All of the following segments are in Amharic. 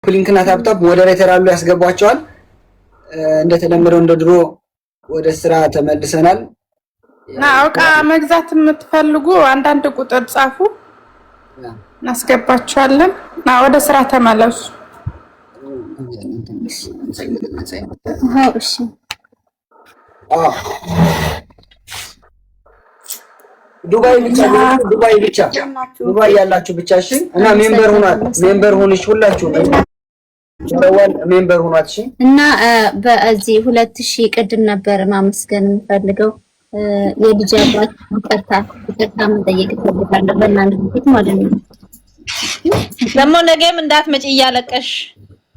ኮፕሊንክና ታፕታፕ ሞዴሬተር አሉ ያስገቧቸዋል። እንደተለመደው እንደ ድሮ ወደ ስራ ተመልሰናል። እቃ መግዛት የምትፈልጉ አንዳንድ ቁጥር ጻፉ እናስገባችኋለን። ወደ ስራ ተመለሱ። እሺ ዱባይ ያላችሁ ብቻ እሺ። እና ሜምበር ሆነሽ ሁላችሁ ሜምበር ሆናት እሺ። እና በዚህ 2000 ቅድም ነበር ማመስገን የምፈልገው የልጅ አባት ይቅርታ መጠየቅ ፈልጋለሁ በእናንተ ፊት ማለት ነው። ደግሞ ነገም እንዳትመጪ እያለቀሽ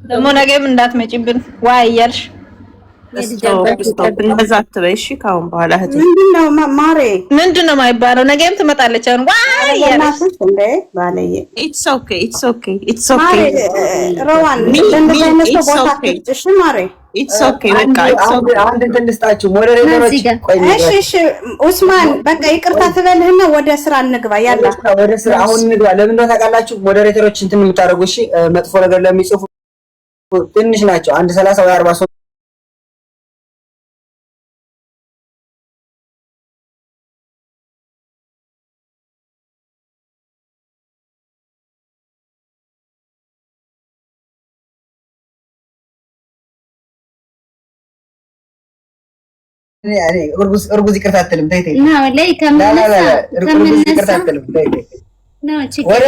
ደግሞ ነገም እንዳትመጪብን ዋይ እያልሽ እንደዛ አትበይ እሺ። ካሁን በኋላ እህቴ ምንድነው የማይባለው? ነገም ትመጣለች። አሁን ዋይ እያልሽ ኢትስ ኦኬ ኢትስ ኦኬ ኢትስ ኦኬ ሮዋን እሺ ማሬ ኢትስ ኦኬ በቃ ኢትስ ኦኬ። አንድ እንትን ልስጣችሁ ሞዴሬተሮች። እሺ ኡስማን በቃ ይቅርታ ትበልህና ወደ ስራ እንግባ። ያላ ወደ ስራ አሁን እንግባ። ለምን እንደሆነ ታውቃላችሁ? ሞዴሬተሮች እንትን የምታደርጉ እሺ፣ መጥፎ ነገር ለሚጽፉ ትንሽ ናቸው። 130 ወይ 40 እርጉዝ ይቅርታ አትልም። ተይ ተይ ነው ላይ እርጉዝ ይቅርታ አትልም። ተይ ተይ ነው ወደ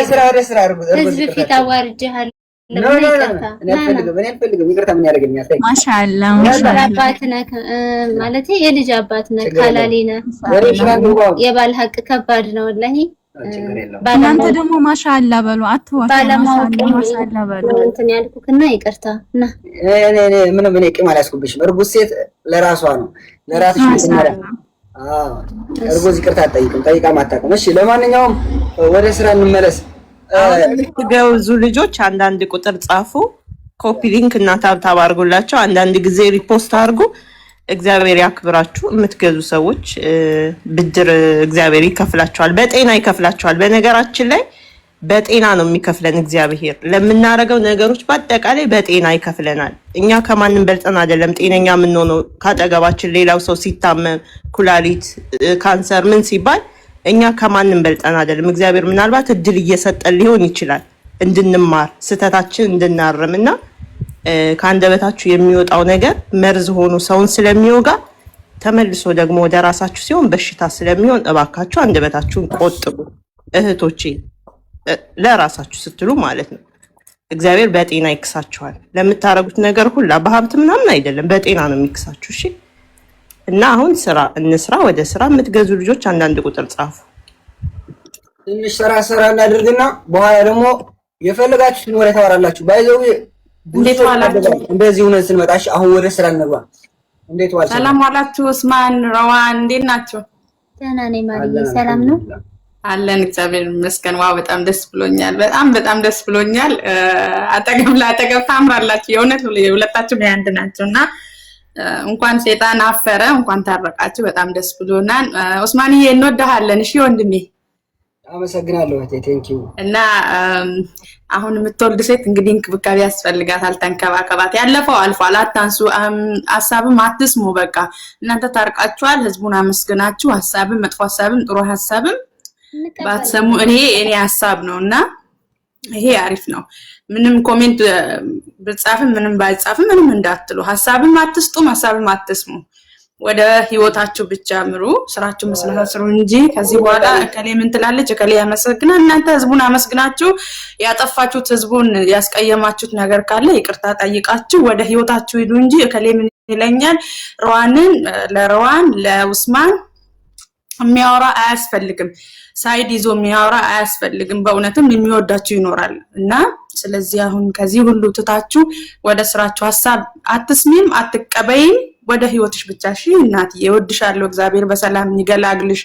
ስራ እርጉዝ ፊት አዋርጄሃለሁ። እኔ አልፈልግም። ይቅርታ ምን ያደርገኛል? ተይ ማሻአላ አባት ነህ ማለት የልጅ አባት ነህ፣ ካላሊ ነህ። የባል ሀቅ ከባድ ነው ወላሂ። እናንተ ደግሞ ማሻአላ በሉ አትዋችሁ። ማሻአላ በሉ እንትን ያልኩክና ይቅርታ እና እኔ ምንም ቂም አላስኩብሽም። እርጉዝ ሴት ለራሷ ነው ለራስሽ ምትመራ። እርጉዝ ይቅርታ አትጠይቅም፣ ጠይቃም አታውቅም። እሺ ለማንኛውም ወደ ስራ እንመለስ። የምትገዙ ልጆች አንዳንድ ቁጥር ጻፉ፣ ኮፒ ሊንክ እና ታብታብ አድርጉላቸው። አንዳንድ ጊዜ ሪፖስት አድርጉ። እግዚአብሔር ያክብራችሁ። የምትገዙ ሰዎች ብድር እግዚአብሔር ይከፍላችኋል፣ በጤና ይከፍላችኋል። በነገራችን ላይ በጤና ነው የሚከፍለን እግዚአብሔር። ለምናደርገው ነገሮች በአጠቃላይ በጤና ይከፍለናል። እኛ ከማንም በልጠን አይደለም ጤነኛ የምንሆነው። ካጠገባችን ሌላው ሰው ሲታመም ኩላሊት፣ ካንሰር ምን ሲባል እኛ ከማንም በልጠን አይደለም። እግዚአብሔር ምናልባት እድል እየሰጠን ሊሆን ይችላል እንድንማር ስህተታችን እንድናርምና ከአንደበታችሁ የሚወጣው ነገር መርዝ ሆኖ ሰውን ስለሚወጋ ተመልሶ ደግሞ ወደ ራሳችሁ ሲሆን በሽታ ስለሚሆን እባካችሁ አንደበታችሁን ቆጥቡ እህቶቼ፣ ለራሳችሁ ስትሉ ማለት ነው። እግዚአብሔር በጤና ይክሳችኋል። ለምታረጉት ነገር ሁላ በሀብት ምናምን አይደለም፣ በጤና ነው የሚክሳችሁ። እሺ እና አሁን ስራ እንስራ። ወደ ስራ የምትገዙ ልጆች አንዳንድ ቁጥር ጻፉ። ትንሽ ስራ እናድርግና በኋላ ደግሞ የፈለጋችሁትን ወሬ ታወራላችሁ። ባይዘው እንዴት ዋላችሁ? እንደዚህ ሆነን ስንመጣሽ አሁን ወደ ስራ እንግባ። እንዴት ዋላችሁ? ሰላም ዋላችሁ? ኡስማን ሮዋን እንዴት ናችሁ? ደህና ነኝ ማርዬ፣ ሰላም ነው አለን። እግዚአብሔር ይመስገን። ዋው በጣም ደስ ብሎኛል። በጣም ደስ ብሎኛል። አጠገብ ለአጠገብ ታምራላችሁ። የእውነት ሁለታችሁም አንድ ናችሁና እንኳን ሰይጣን አፈረ፣ እንኳን ታረቃችሁ። በጣም ደስ ብሎናል። ኡስማንዬ እንወድሃለን። እሺ ወንድሜ አመሰግናለሁ። ቴንክ ዩ። እና አሁን የምትወልድ ሴት እንግዲህ እንክብካቤ ያስፈልጋታል። ተንከባከባት። ያለፈው አልፏል። አታንሱ፣ ሀሳብም አትስሙ። በቃ እናንተ ታርቃችኋል። ህዝቡን አመስግናችሁ ሀሳብም መጥፎ ሀሳብም ጥሩ ሀሳብም ባትሰሙ እኔ ሀሳብ ነውና ይሄ አሪፍ ነው። ምንም ኮሜንት ብጻፍም ምንም ባይጻፍም ምንም እንዳትሉ። ሀሳብም አትስጡም፣ ሀሳብም አትስሙ። ወደ ህይወታችሁ ብቻ ምሩ፣ ስራችሁ መስራት ስሩ እንጂ ከዚህ በኋላ እከሌ ምን ትላለች እከሌ ያመሰግናል። እናንተ ህዝቡን አመስግናችሁ ያጠፋችሁት ህዝቡን ያስቀየማችሁት ነገር ካለ ይቅርታ ጠይቃችሁ ወደ ህይወታችሁ ሂዱ እንጂ እከሌ ምን ይለኛል ለሮዋን ለኡስማን የሚያወራ አያስፈልግም። ሳይድ ይዞ የሚያወራ አያስፈልግም። በእውነትም የሚወዳችሁ ይኖራል እና ስለዚህ አሁን ከዚህ ሁሉ ትታችሁ ወደ ስራችሁ ሀሳብ አትስሚም፣ አትቀበይም። ወደ ህይወትሽ ብቻ እሺ። እናትዬ እወድሻለሁ። እግዚአብሔር በሰላም ይገላግልሽ።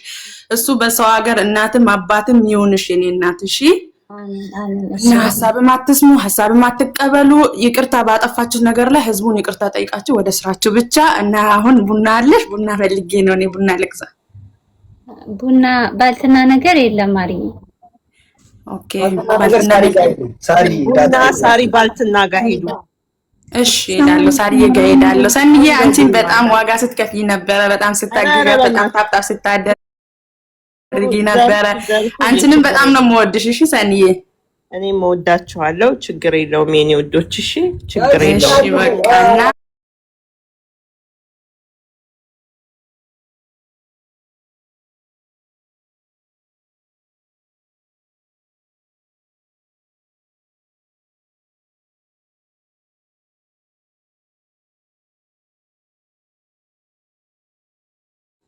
እሱ በሰው ሀገር እናትም አባትም ይሁንሽ የኔ እናት። እሺ ሀሳብም አትስሙ፣ ሀሳብም አትቀበሉ። ይቅርታ ባጠፋችሁ ነገር ላይ ህዝቡን ይቅርታ ጠይቃችሁ ወደ ስራችሁ ብቻ እና አሁን ቡና አለሽ? ቡና ፈልጌ ነው እኔ ቡና ልግዛ። ቡና ባልትና ነገር የለም ማርዬ። ኦኬ ሳሪ ባልትና ጋር ሄዱ። እሺ ሄዳለሁ፣ ሳሪዬ ጋር ሄዳለሁ። ሰንዬ አንቺን በጣም ዋጋ ስትከፍይ ነበረ፣ በጣም ስታግዢ፣ በጣም ታፕታፕ ስታደርጊ ነበረ። አንቺንም በጣም ነው የምወድሽ። እሺ ሰንዬ እኔም እወዳችኋለሁ። ችግር የለውም የኔ ወዶች። እሺ ችግር የለውም። እሺ በቃና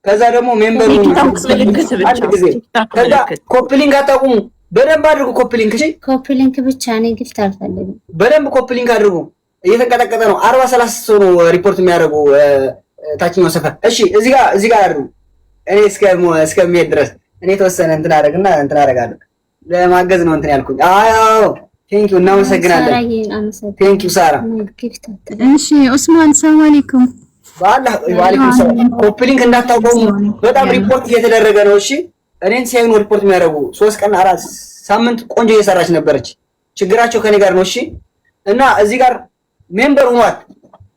ከዛ ደግሞ ሜምበሩ አንድ ጊዜ ከዛ ኮፕሊንግ አታቁሙ። በደንብ አድርጉ ኮፕሊንግ። እሺ ኮፕሊንክ ብቻ ነው፣ ጊፍት አልፈልግም። በደንብ ኮፕሊንግ አድርጉ። እየተንቀጠቀጠ ነው። 40-30 ሰው ነው ሪፖርት የሚያደርጉ ታችኛው ሰፈር። እሺ እዚህ ጋር አድርጉ። እኔ እስከሚሄድ ድረስ እኔ ተወሰነ እንትን አደርግና እንትን አደርጋለሁ። ለማገዝ ነው እንትን ያልኩኝ። አዎ ቴንኪው፣ እናመሰግናለን። ቴንኪው ሳራ። እሺ ኡስማን ሰላም አለይኩም። ዋሌኩም ሰላም። ኮፕሊንክ እንዳታቆሙ፣ በጣም ሪፖርት እየተደረገ ነው። እሺ እኔን ሲያዩን ሪፖርት የሚያደርጉ 3 ቀን 4 ሳምንት ቆንጆ እየሰራች ነበረች። ችግራቸው ከኔ ጋር ነው። እሺ እና እዚህ ጋር ሜምበር ሆኗል።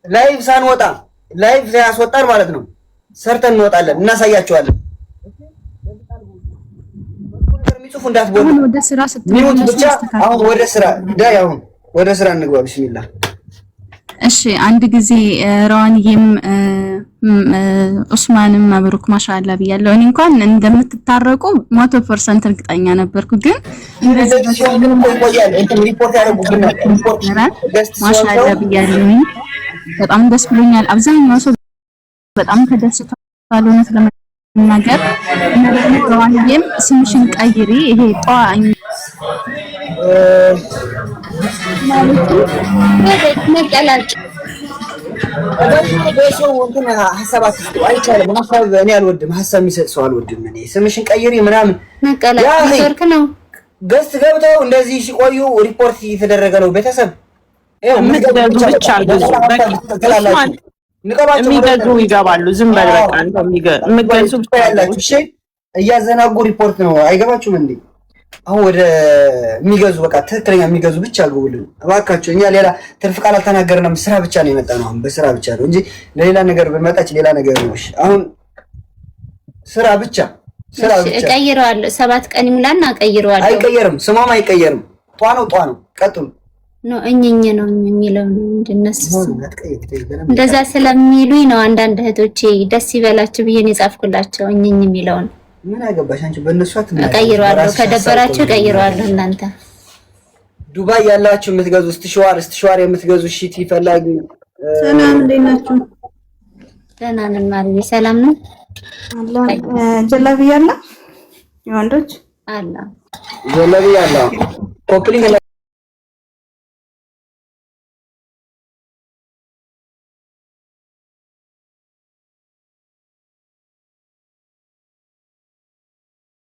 ላይቭ ሳንወጣ ላይቭ ያስወጣን ማለት ነው። ሰርተን እንወጣለን፣ እናሳያቸዋለን። የሚጽፉ እንዳትቦሉ፣ ሚውት ብቻ። አሁን ወደ ስራ እንግባ። ቢስሚላህ። እሺ አንድ ጊዜ ራዋንዬም ኡስማንም መብሩክ ማሻአላ ብያለሁ። እኔ እንኳን እንደምትታረቁ 100% እርግጠኛ ነበርኩ፣ ግን እንደዚህ ማሻአላ ብያለሁ። በጣም ደስ ብሎኛል። አብዛኛው ሰው በጣም ተደስቷል እውነት ለመናገር። እና ደግሞ ራዋንዬም ስምሽን ቀይሪ፣ ይሄ ጧኝ መቀላጭ በሰው እንትን ሀሳብ አትስጡ፣ አይቻልም። ሀሳብ እኔ አልወድም፣ ሀሳብ የሚሰጥ ሰው አልወድም። እኔ ስምሽን ቀይሪ ምናምን መቀላጭ ነው። ገስት ገብተው እንደዚህ ሲቆዩ ሪፖርት እየተደረገ ነው። ቤተሰብ የሚገዙ ብቻ ገዙ። የሚገዙ ይገባሉ። ዝም በል በቃ። የሚገዙ ብቻ ያላችሁ እሺ፣ እያዘናጉ ሪፖርት ነው። አይገባችሁም እንዴ? አሁን ወደ የሚገዙ በቃ ትክክለኛ የሚገዙ ብቻ ግቡልን እባካችሁ። እኛ ሌላ ትርፍ ቃል አልተናገርንም። ስራ ብቻ ነው የመጣ ነው። አሁን በስራ ብቻ ነው እንጂ ለሌላ ነገር ብንመጣች ሌላ ነገር ነው። እሺ አሁን ስራ ብቻ እቀይረዋለሁ። 7 ቀን ይሙላና እቀይረዋለሁ። አይቀየርም፣ ስሟም አይቀየርም። ጧ ነው ቀጥሉ ነው እኝኝ ነው የሚለው እንደነሱ እንደዛ ስለሚሉኝ ነው። አንዳንድ እህቶቼ ደስ ይበላችሁ ብዬ ነው የጻፍኩላቸው እኝኝ የሚለውን። ምን አገባሽ አንቺ? በእነሱ እቀይረዋለሁ። ከደበራችሁ እቀይረዋለሁ። እናንተ ዱባይ ያላችሁ የምትገዙ ስትሸዋር የምትገዙ ሺቲ ፈላጊ ሰላም፣ እንዴት ናችሁ? ደህና ነን ማለት ሰላም ነው። ጀለብያ አለ የወንዶች አለ ጀለብያ አለ ኮፕሊንግ